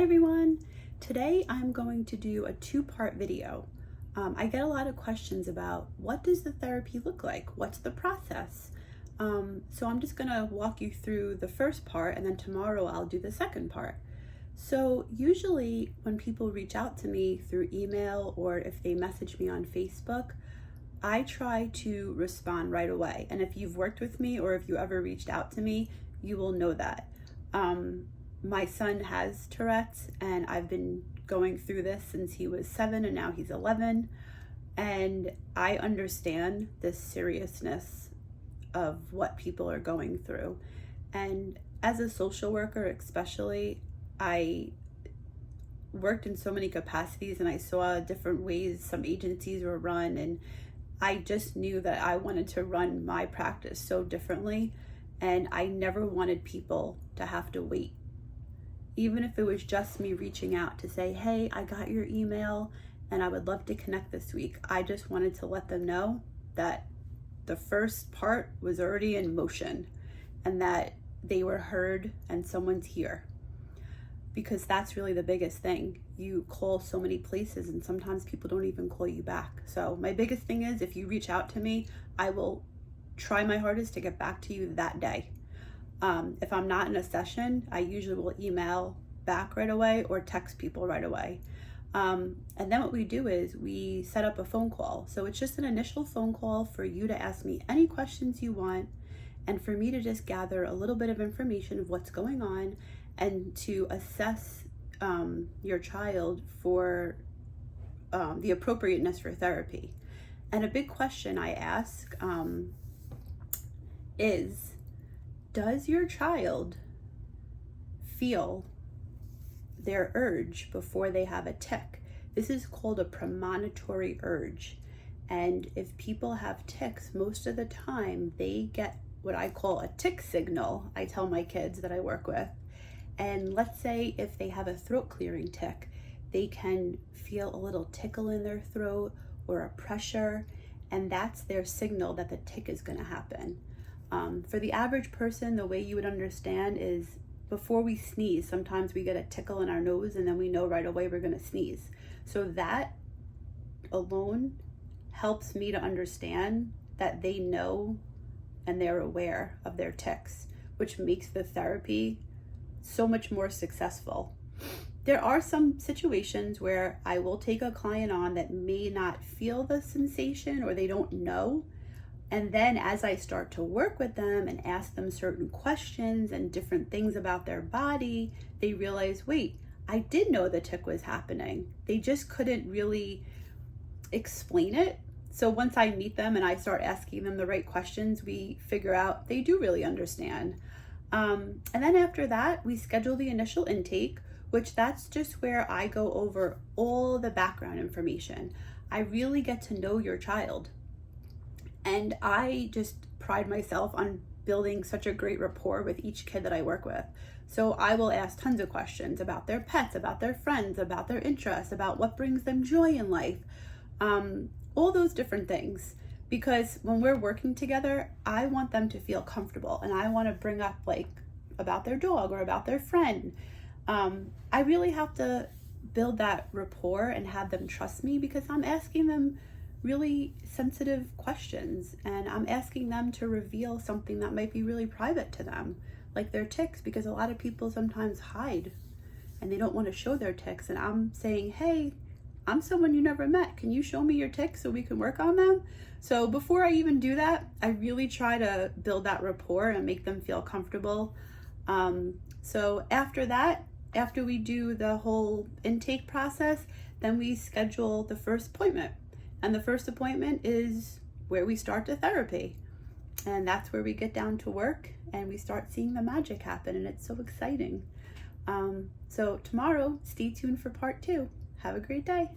everyone. Today I'm going to do a two-part video. I get a lot of questions about what does the therapy look like? What's the process? So I'm just gonna walk you through the first part, and then tomorrow I'll do the second part. So usually when people reach out to me through email or if they message me on Facebook, I try to respond right away. And if you've worked with me or if you ever reached out to me, you will know that. My son has Tourette's, and I've been going through this since he was 7 and now he's 11. And I understand the seriousness of what people are going through. And as a social worker especially, I worked in so many capacities and I saw different ways some agencies were run, and I just knew that I wanted to run my practice so differently, and I never wanted people to have to wait. Even if it was just me reaching out to say, hey, I got your email and I would love to connect this week. I just wanted to let them know that the first part was already in motion and that they were heard and someone's here. Because that's really the biggest thing. You call so many places and sometimes people don't even call you back. So my biggest thing is, if you reach out to me, I will try my hardest to get back to you that day. If I'm not in a session, I usually will email back right away or text people right away. And then what we do is we set up a phone call. So it's just an initial phone call for you to ask me any questions you want, and for me to just gather a little bit of information of what's going on and to assess your child for the appropriateness for therapy. And a big question I ask is, does your child feel their urge before they have a tic? This is called a premonitory urge. And if people have tics, most of the time they get what I call a tic signal. I tell my kids that I work with. And let's say if they have a throat clearing tic, they can feel a little tickle in their throat or a pressure, and that's their signal that the tic is going to happen. For the average person, the way you would understand is before we sneeze, sometimes we get a tickle in our nose and then we know right away we're going to sneeze. So that alone helps me to understand that they know and they're aware of their tics, which makes the therapy so much more successful. There are some situations where I will take a client on that may not feel the sensation or they don't know. And then as I start to work with them and ask them certain questions and different things about their body, they realize, wait, I did know the tic was happening. They just couldn't really explain it. So once I meet them and I start asking them the right questions, we figure out they do really understand. And then after that, we schedule the initial intake, which that's just where I go over all the background information. I really get to know your child. And I just pride myself on building such a great rapport with each kid that I work with. So I will ask tons of questions about their pets, about their friends, about their interests, about what brings them joy in life, all those different things. Because when we're working together, I want them to feel comfortable, and I want to bring up like about their dog or about their friend. I really have to build that rapport and have them trust me, because I'm asking them really sensitive questions, and I'm asking them to reveal something that might be really private to them, like their tics, because a lot of people sometimes hide and they don't want to show their tics. And I'm saying, hey, I'm someone you never met. Can you show me your tics so we can work on them? So before I even do that, I really try to build that rapport and make them feel comfortable. So after that, after we do the whole intake process, then we schedule the first appointment. And the first appointment is where we start the therapy. And that's where we get down to work and we start seeing the magic happen, and it's so exciting. So tomorrow, stay tuned for part 2. Have a great day.